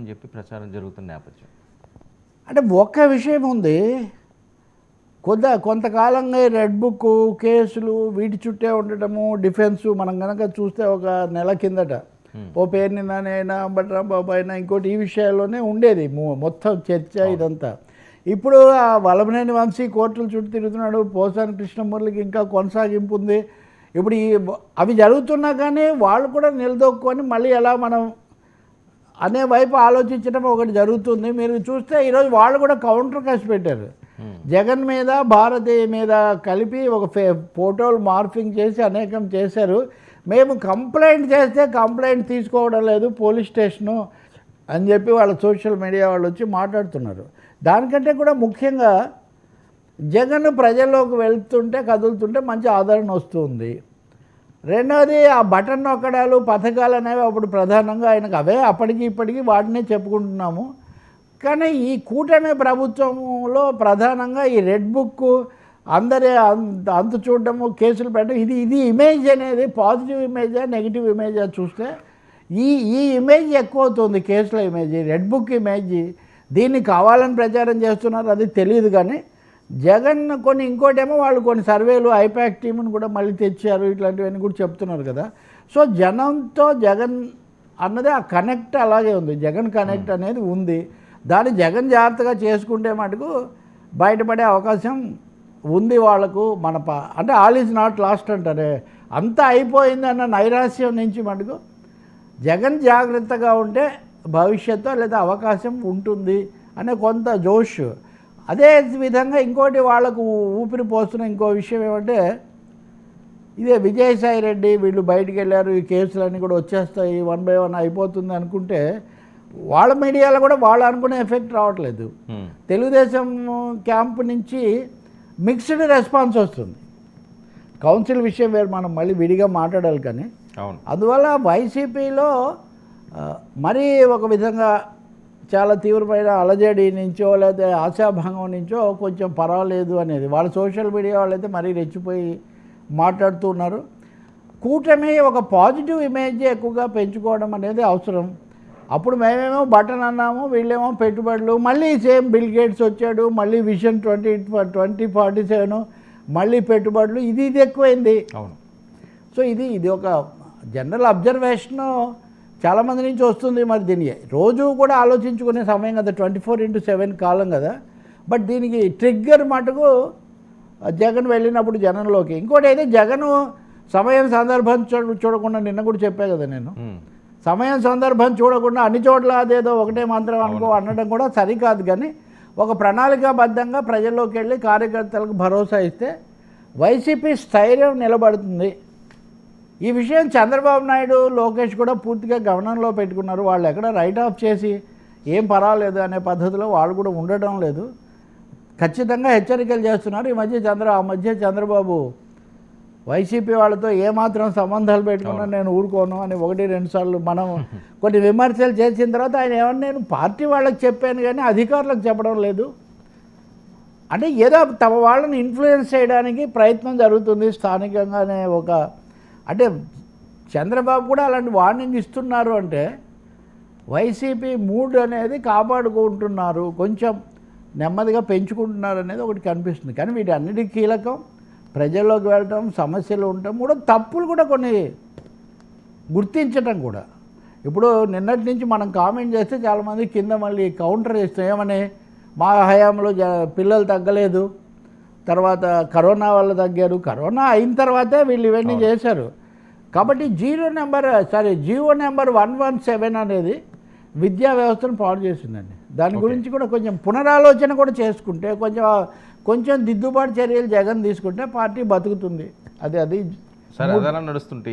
అని చెప్పి ప్రచారం జరుగుతున్న నేపథ్యం. అంటే ఒక్క విషయం ఉంది, కొంతకాలంగా ఈ రెడ్ బుక్ కేసులు వీటి చుట్టే ఉండటము, డిఫెన్సు మనం కనుక చూస్తే ఒక నెల కిందట ఓ పేరుని నానైనా బట్రాంబాబు అయినా ఇంకోటి ఈ విషయాల్లోనే ఉండేది మొత్తం చర్చ ఇదంతా. ఇప్పుడు ఆ వల్లభనేని వంశీ కోర్టుల చుట్టూ తిరుగుతున్నాడు, పోసాని కృష్ణమూర్తికి ఇంకా కొనసాగింపు ఉంది. ఇప్పుడు అవి జరుగుతున్నా కానీ వాళ్ళు కూడా నిలదొక్కుని మళ్ళీ ఎలా మనం అనే వైపు ఆలోచించడం ఒకటి జరుగుతుంది. మీరు చూస్తే ఈరోజు వాళ్ళు కూడా కౌంటర్ కేసు పెట్టారు జగన్ మీద, భారతి మీద కలిపి ఒక ఫోటోలు మార్ఫింగ్ చేసి అనేకం చేశారు. మేము కంప్లైంట్ చేస్తే కంప్లైంట్ తీసుకోవడం లేదు పోలీస్ స్టేషను అని చెప్పి వాళ్ళ సోషల్ మీడియా వాళ్ళు వచ్చి మాట్లాడుతున్నారు. దానికంటే కూడా ముఖ్యంగా జగన్ ప్రజల్లోకి వెళ్తుంటే కదులుతుంటే మంచి ఆదరణ వస్తుంది. రెండవది ఆ బటన్ నొక్కడాలు పథకాలు అనేవి అప్పుడు ప్రధానంగా ఆయనకు అవే అప్పటికి ఇప్పటికీ వాటినే చెప్పుకుంటున్నాము. కానీ ఈ కూటమి ప్రభుత్వంలో ప్రధానంగా ఈ రెడ్ బుక్ అందరి అంత చూడడము, కేసులు పెట్టడం, ఇది ఇమేజ్ అనేది పాజిటివ్ ఇమేజా నెగిటివ్ ఇమేజా చూస్తే ఈ ఇమేజ్ ఎక్కువ అవుతుంది. కేసుల ఇమేజ్, రెడ్ బుక్ ఇమేజ్, దీన్ని కావాలని ప్రచారం చేస్తున్నారు అది తెలియదు. కానీ జగన్ ఇంకోటేమో వాళ్ళు కొన్ని సర్వేలు ఐపాక్ టీంని కూడా మళ్ళీ తెచ్చారు, ఇట్లాంటివన్నీ కూడా చెప్తున్నారు కదా. సో జనంతో జగన్ అన్నది ఆ కనెక్ట్ అలాగే ఉంది, జగన్ కనెక్ట్ అనేది ఉంది. దాన్ని జగన్ జాగ్రత్తగా చేసుకుంటే మటుకు బయటపడే అవకాశం ఉంది వాళ్ళకు. అంటే ఆల్ ఈజ్ నాట్ లాస్ట్ అంటారే, అంతా అయిపోయింది అన్న నైరాశ్యం నుంచి మటుకు జగన్ జాగ్రత్తగా ఉంటే భవిష్యత్తు లేదా అవకాశం ఉంటుంది అనే కొంత జోష్. అదే విధంగా ఇంకోటి వాళ్ళకు ఊపిరి పోస్తున్న ఇంకో విషయం ఏమంటే, ఇదే విజయసాయి రెడ్డి వీళ్ళు బయటికి వెళ్ళారు, ఈ కేసులన్నీ కూడా వచ్చేస్తాయి 1 by 1 అయిపోతుంది అనుకుంటే వాళ్ళ మీడియాలో కూడా వాళ్ళు అనుకునే ఎఫెక్ట్ రావట్లేదు. తెలుగుదేశం క్యాంప్ నుంచి మిక్స్డ్ రెస్పాన్స్ వస్తుంది. కౌన్సిల్ విషయం వేరు, మనం మళ్ళీ విడిగా మాట్లాడాలి. కానీ అందువల్ల వైసీపీలో మరీ ఒక విధంగా చాలా తీవ్రమైన అలజడి నుంచో లేదా ఆశాభంగం నుంచో కొంచెం పర్వాలేదు అనేది వాళ్ళ సోషల్ మీడియా వాళ్ళైతే మరీ రెచ్చిపోయి మాట్లాడుతూ ఉన్నారు. కూటమి ఒక పాజిటివ్ ఇమేజ్ ఎక్కువగా పెంచుకోవడం అనేది అవసరం. అప్పుడు మేమేమో బటన్ అన్నాము, వీళ్ళేమో పెట్టుబడులు, మళ్ళీ సేమ్ బిల్ గేట్స్ వచ్చాడు, మళ్ళీ విజన్ 2047 మళ్ళీ పెట్టుబడులు, ఇది ఎక్కువైంది. అవును. సో ఇది ఒక జనరల్ అబ్జర్వేషను చాలామంది నుంచి వస్తుంది. మరి దీనికి రోజు కూడా ఆలోచించుకునే సమయం కదా, 24/7 కాలం కదా. బట్ దీనికి ట్రిగ్గర్ మటుకు జగన్ వెళ్ళినప్పుడు జనంలోకి. ఇంకోటి అయితే జగన్ సమయం సందర్భం చూడకుండా, నిన్న కూడా చెప్పే కదా నేను, సమయం సందర్భం చూడకుండా అన్ని చోట్ల అదేదో ఒకటే మంత్రం అనడం కూడా సరికాదు. కానీ ఒక ప్రణాళికాబద్ధంగా ప్రజల్లోకి వెళ్ళి కార్యకర్తలకు భరోసా ఇస్తే వైసీపీ స్థైర్యం నిలబడుతుంది. ఈ విషయం చంద్రబాబు నాయుడు, లోకేష్ కూడా పూర్తిగా గమనంలో పెట్టుకున్నారు. వాళ్ళు ఎక్కడ రైట్ ఆఫ్ చేసి ఏం పర్వాలేదు అనే పద్ధతిలో వాళ్ళు కూడా ఉండటం లేదు. ఖచ్చితంగా హెచ్చరికలు చేస్తున్నారు. ఆ మధ్య చంద్రబాబు వైసీపీ వాళ్ళతో ఏమాత్రం సంబంధాలు పెట్టుకున్నా నేను ఊరుకోను అని 1-2 సార్లు మనం కొన్ని విమర్శలు చేసిన తర్వాత ఆయన ఏమన్నా నేను పార్టీ వాళ్ళకి చెప్పాను కానీ అధికారులకు చెప్పడం లేదు. అంటే ఏదో తమ వాళ్ళని ఇన్ఫ్లుయెన్స్ చేయడానికి ప్రయత్నం జరుగుతుంది స్థానికంగానే. అంటే చంద్రబాబు కూడా అలాంటి వార్నింగ్ ఇస్తున్నారు అంటే వైసీపీ మూడ్ అనేది కాపాడుకుంటున్నారు, కొంచెం నెమ్మదిగా పెంచుకుంటున్నారు అనేది ఒకటి కనిపిస్తుంది. కానీ వీటి అన్నిటికీ కీలకం ప్రజల్లోకి వెళ్ళటం, సమస్యలు ఉండటం కూడా, తప్పులు కూడా కొన్ని గుర్తించటం కూడా. ఇప్పుడు నిన్నటి నుంచి మనం కామెంట్ చేస్తే చాలామంది కింద మళ్ళీ కౌంటర్ చేస్తాం, ఏమని మా హయాంలో పిల్లలు తగ్గలేదు, తర్వాత కరోనా వల్ల తగ్గారు, కరోనా అయిన తర్వాతే వీళ్ళు ఇవన్నీ చేశారు. కాబట్టి జీవో నెంబర్ 117 అనేది విద్యా వ్యవస్థను పాడు చేసిందండి. దాని గురించి కూడా కొంచెం పునరాలోచన కూడా చేసుకుంటే, కొంచెం దిద్దుబాటు చర్యలు జగన్ తీసుకుంటే పార్టీ బతుకుతుంది. అది నడుస్తుంటే